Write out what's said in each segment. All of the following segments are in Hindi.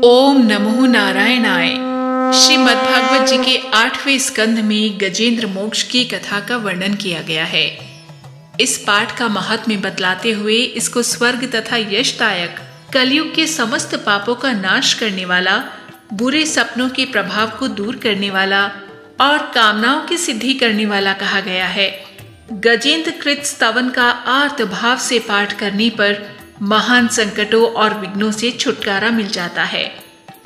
ओम नमो नारायणाय। श्रीमद्भागवत जी के 8वें स्कंध में गजेंद्र मोक्ष की कथा का वर्णन किया गया है। इस पाठ का महात्म्य बतलाते हुए इसको स्वर्ग तथा यशदायक, कलयुग के समस्त पापों का नाश करने वाला, बुरे सपनों के प्रभाव को दूर करने वाला और कामनाओं की सिद्धि करने वाला कहा गया है। गजेंद्र कृत स्तवन का आर्त भाव से पाठ करने पर महान संकटों और विघ्नों से छुटकारा मिल जाता है।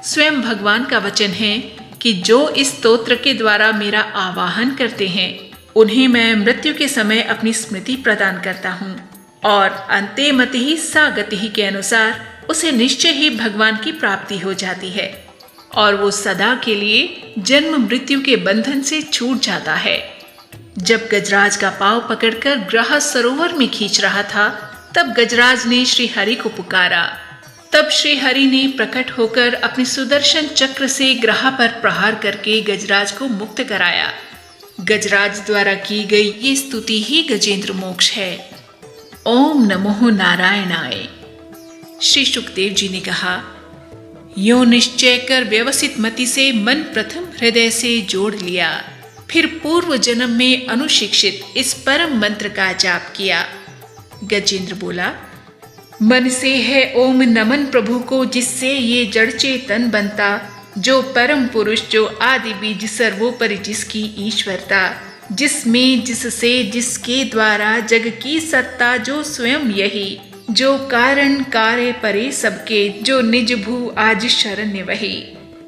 स्वयं भगवान का वचन है कि जो इस स्तोत्र के द्वारा मेरा आवाहन करते हैं उन्हें मैं मृत्यु के समय अपनी स्मृति प्रदान करता हूँ और अंते मतिहि सा गतिहि के अनुसार उसे निश्चय ही भगवान की प्राप्ति हो जाती है और वो सदा के लिए जन्म मृत्यु के बंधन से छूट जाता है। जब गजराज का पांव पकड़कर ग्रह सरोवर में खींच रहा था तब गजराज ने श्री हरि को पुकारा। तब श्री हरि ने प्रकट होकर अपने सुदर्शन चक्र से ग्रह पर प्रहार करके गजराज को मुक्त कराया। गजराज द्वारा की गई ये स्तुति ही गजेंद्र मोक्ष है। ओम नमो नारायणाय। श्री सुखदेव जी ने कहा, यो निश्चय कर व्यवसित मति से मन प्रथम हृदय से जोड़ लिया, फिर पूर्व जन्म में अनुशिक्षित इस परम मंत्र का जाप किया। गजेंद्र बोला, मन से है ओम नमन प्रभु को जिससे ये जड़ चेतन बनता, जो परम पुरुष, जो आदि बीज सर्वोपरि जिसकी ईश्वरता, जिसमें जिससे जिसके द्वारा जग की सत्ता, जो स्वयं यही, जो कारण कार्य परे सबके, जो निज भू आज शरण्य वही,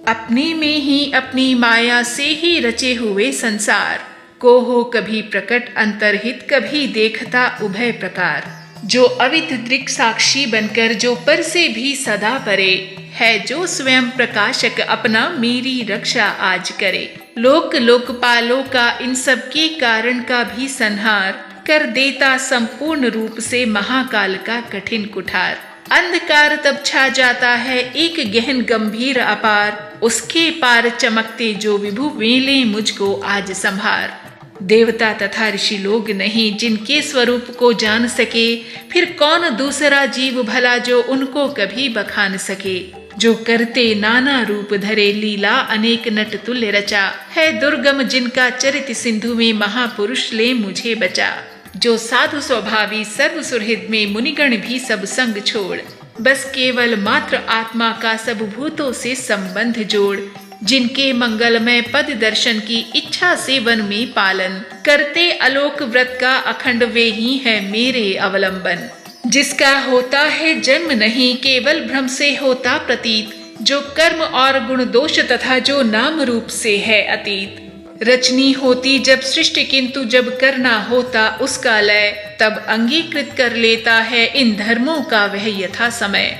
अपने में ही अपनी माया से ही रचे हुए संसार को हो कभी प्रकट अंतरहित, कभी देखता उभय प्रकार, जो अवित दृक् साक्षी बनकर, जो पर से भी सदा परे है, जो स्वयं प्रकाशक अपना मेरी रक्षा आज करे, लोक लोकपालों का इन सब के कारण का भी संहार कर देता, संपूर्ण रूप से महाकाल का कठिन कुठार। अंधकार तब छा जाता है एक गहन गंभीर अपार, उसके पार चमकते जो विभु वेले मुझको आज संभार। देवता तथा ऋषि लोग नहीं जिनके स्वरूप को जान सके, फिर कौन दूसरा जीव भला जो उनको कभी बखान सके, जो करते नाना रूप धरे लीला अनेक नट तुल्य रचा, है दुर्गम जिनका चरित सिंधु में महापुरुष ले मुझे बचा, जो साधु स्वभावी सर्व सुहृद में मुनिगण भी सब संग छोड़, बस केवल मात्र आत्मा का सब भूतों से संबंध जोड़, जिनके मंगलमय पद दर्शन की इच्छा से वन में पालन करते, अलोक व्रत का अखंड वे ही है मेरे अवलंबन, जिसका होता है जन्म नहीं केवल भ्रम से होता प्रतीत, जो कर्म और गुण दोष तथा जो नाम रूप से है अतीत, रचनी होती जब सृष्टि किंतु जब करना होता उसका लय, तब अंगीकृत कर लेता है इन धर्मों का वह यथा समय।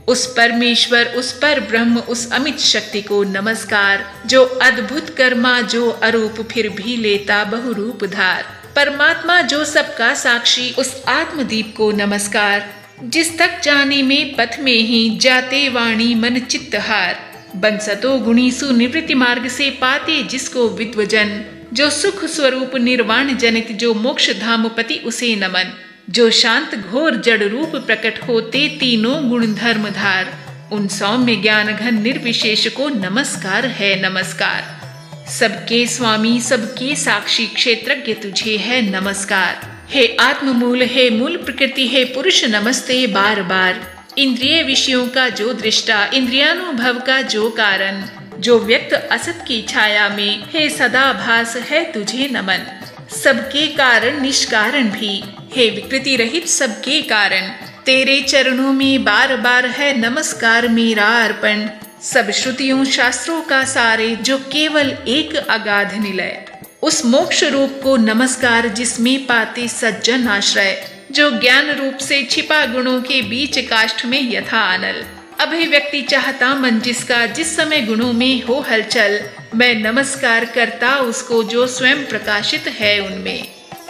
उस परमेश्वर, उस पर ब्रह्म, उस अमित शक्ति को नमस्कार, जो अद्भुत कर्मा, जो अरूप फिर भी लेता बहुरूप धार, परमात्मा जो सबका साक्षी, उस आत्मदीप को नमस्कार, जिस तक जाने में पथ में ही जाते वाणी मन चित्त हार, बंसतो गुणी सुनिवृत्ति मार्ग से पाते जिसको विद्वजन, जो सुख स्वरूप निर्वाण जनित, जो मोक्ष धाम पति उसे नमन, जो शांत घोर जड़ रूप प्रकट होते तीनों गुण धर्म धार, उन सौम्य ज्ञान घन निर्विशेष को नमस्कार है नमस्कार। सबके स्वामी, सबके साक्षी, क्षेत्रज्ञ तुझे है नमस्कार। हे आत्ममूल, हे मूल प्रकृति, हे पुरुष नमस्ते बार बार। इंद्रिय विषयों का जो दृष्टा, इंद्रियानुभव का जो कारण, जो व्यक्त असत की छाया में हे सदा भास है तुझे नमन। सबके कारण निष्कारण भी, हे विकृति रहित सबके कारण, तेरे चरणों में बार बार है नमस्कार मेरा अर्पण। सब श्रुतियों शास्त्रों का सारे, जो केवल एक अगाध निलय, उस मोक्ष रूप को नमस्कार, जिसमें पाते सज्जन आश्रय, जो ज्ञान रूप से छिपा गुणों के बीच काष्ठ में यथा अनल, अभिव्यक्ति चाहता मन जिसका, जिस समय गुणों में हो हलचल, मैं नमस्कार करता उसको जो स्वयं प्रकाशित है उनमें।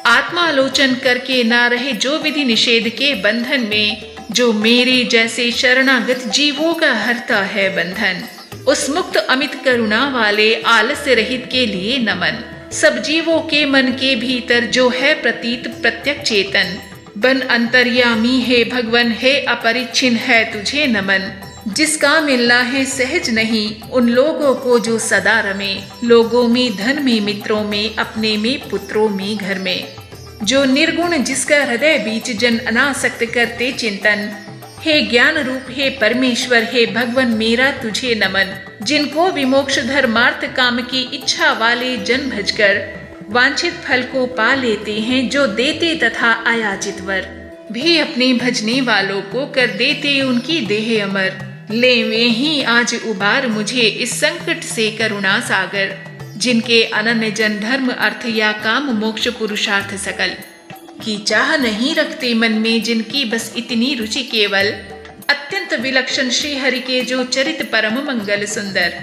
आत्मालोचन करके ना रहे जो विधि निषेध के बंधन में, जो मेरे जैसे शरणागत जीवों का हरता है बंधन, उस मुक्त अमित करुणा वाले आलस्य रहित के लिए नमन। सब जीवों के मन के भीतर जो है प्रतीत प्रत्यक्ष चेतन, बन अंतर्यामी हे भगवन, हे अपरिच्छिन्न है तुझे नमन। जिसका मिलना है सहज नहीं, उन लोगों को जो सदा रमे, लोगों में, धन में, मित्रों में, अपने में, पुत्रों में, घर में। जो निर्गुण, जिसका हृदय बीच जन अनासक्त करते चिंतन। हे ज्ञान रूप, हे परमेश्वर, हे भगवन, मेरा तुझे नमन। जिनको विमोक्ष धर्मार्थ काम की इच्छा वाले जन भजकर वांछित फल को पा लेते हैं, जो देते तथा अयाचित वर भी अपने भजने वालों को कर देते उनकी देह अमर। ले वे ही आज उबार मुझे इस संकट से करुणा सागर। जिनके अनन्य जन धर्म अर्थ या काम मोक्ष पुरुषार्थ सकल की चाह नहीं रखते मन में, जिनकी बस इतनी रुचि केवल अत्यंत विलक्षण श्री हरि के जो चरित परम मंगल सुंदर।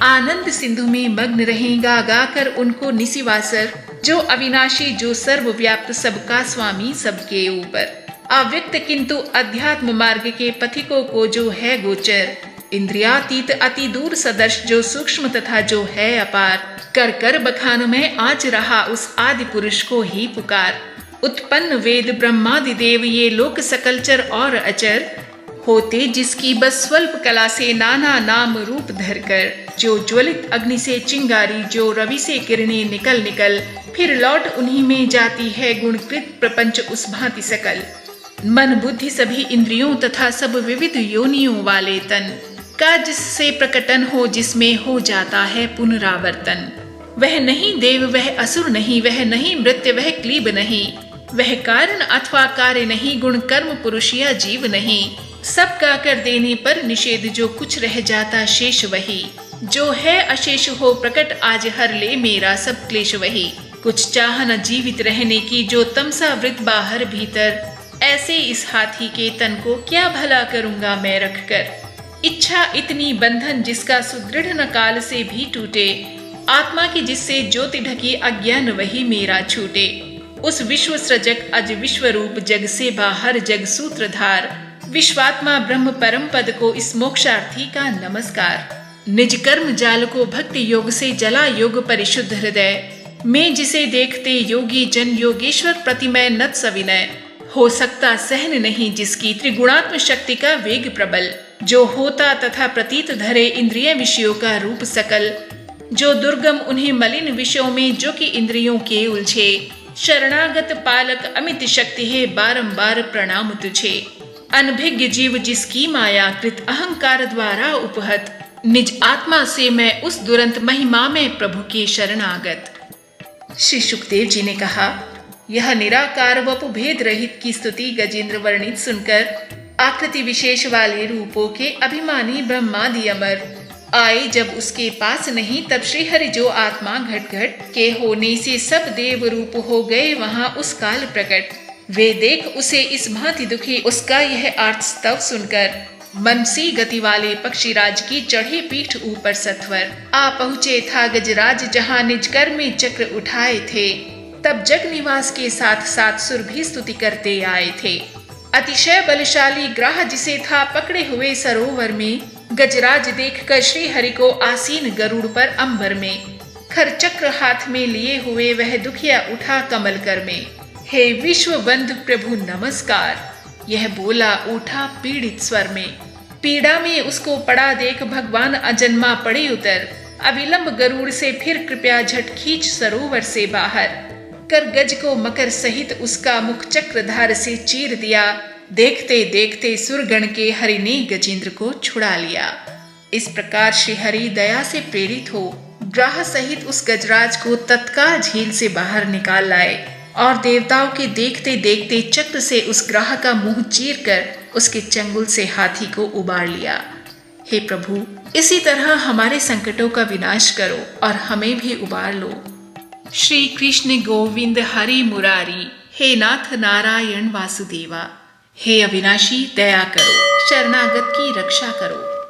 आनंद सिंधु में मग्न रहेगा गाकर उनको निशिवासर, जो अविनाशी, जो सर्वव्याप्त, सबका स्वामी, सबके ऊपर अव्यक्त किंतु अध्यात्म मार्ग के पथिकों को जो है गोचर। इंद्रियातीत अति दूर सदर्श, जो सूक्ष्म तथा जो है अपार। कर कर बखान में आज रहा उस आदि पुरुष को ही पुकार। उत्पन्न वेद ब्रह्मादि देव ये लोक सकलचर और अचर, होते जिसकी बस स्वल्प कला से नाना नाम रूप धरकर। जो ज्वलित अग्नि से चिंगारी, जो रवि से किरणें निकल निकल फिर लौट उन्हीं में जाती है, गुणकृत प्रपंच उस भांति सकल। मन बुद्धि सभी इंद्रियों तथा सब विविध योनियों वाले तन का जिससे प्रकटन हो, जिसमें हो जाता है पुनरावर्तन। वह नहीं देव, वह असुर नहीं, वह नहीं मृत्य, वह क्लीब नहीं, वह कारण अथवा कार्य नहीं, गुण कर्म पुरुष या जीव नहीं। सब का कर देने पर निषेध, जो कुछ रह जाता शेष वही। जो है अशेष हो प्रकट आज हर ले मेरा सब क्लेश वही। कुछ चाह न जीवित रहने की, जो तमसा वृत बाहर भीतर। ऐसे इस हाथी के तन को क्या भला करूंगा मैं रख कर। इच्छा इतनी बंधन, जिसका सुदृढ़ न काल से भी टूटे। आत्मा की जिससे ज्योति ढकी, अज्ञान वही मेरा छूटे। उस विश्व सृजक अज विश्व रूप, जग से बाहर जग सूत्रधार। विश्वात्मा ब्रह्म परम पद को इस मोक्षार्थी का नमस्कार। निज कर्म जाल को भक्ति योग से जला योग परिशुद्ध हृदय में, जिसे देखते योगी जन योगेश्वर प्रतिमय नत सविनय। हो सकता सहन नहीं जिसकी त्रिगुणात्म शक्ति का वेग प्रबल। जो होता तथा प्रतीत धरे इंद्रिय विषयों का रूप सकल। जो दुर्गम उन्हें मलिन विषयों में, जो कि इंद्रियों के उलझे। शरणागत पालक अमित शक्ति है, बारंबार प्रणाम तुझे। अनभिज्ञ जीव जिसकी माया कृत अहंकार द्वारा उपहत। निज आत्मा से मैं उस दुरंत महिमा में प्रभु के शरणागत। श्री सुखदेव जी ने कहा, यह निराकार वपु भेद रहित की स्तुति गजेंद्र वर्णित सुनकर आकृति विशेष वाले रूपों के अभिमानी ब्रह्मादि अमर आए जब उसके पास नहीं, तब श्री हरि जो आत्मा घट घट के होने से सब देव रूप हो गए वहां उस काल प्रकट। वे देख उसे इस भांति दुखी, उसका यह आर्त स्तव सुनकर। मनसी गति वाले पक्षीराज की चढ़े पीठ ऊपर सत्वर आ पहुँचे था गजराज, जहाँ निज कर में चक्र उठाए थे। तब जग निवास के साथ साथ सुर भी स्तुति करते आए थे। अतिशय बलशाली ग्राह जिसे था पकड़े हुए सरोवर में, गजराज देख कर श्री हरि को आसीन गरुड़ पर अंबर में। खर चक्र हाथ में लिए हुए वह दुखिया उठा कमल कर में। हे विश्व बंधु प्रभु नमस्कार, यह बोला उठा पीड़ित स्वर में। पीड़ा में उसको पड़ा देख भगवान अजन्मा पड़े उतर। अविलंब गरुड़ से फिर कृपया झट खींच सरोवर से बाहर कर, गज को मकर सहित उसका मुख चक्रधार से चीर दिया। देखते देखते सुरगण के हरि ने गजेंद्र को छुड़ा लिया। इस प्रकार श्री हरि दया से प्रेरित हो ग्राह सहित उस गजराज को तत्काल झील से बाहर निकाल लाए और देवताओं के देखते देखते चक्र से उस ग्राह का मुंह चीर कर उसके चंगुल से हाथी को उबार लिया। हे प्रभु, इसी तरह हमारे संकटों का विनाश करो और हमें भी उबार लो। श्री कृष्ण गोविंद हरि मुरारी, हे नाथ नारायण वासुदेवा। हे अविनाशी दया करो, शरणागत की रक्षा करो।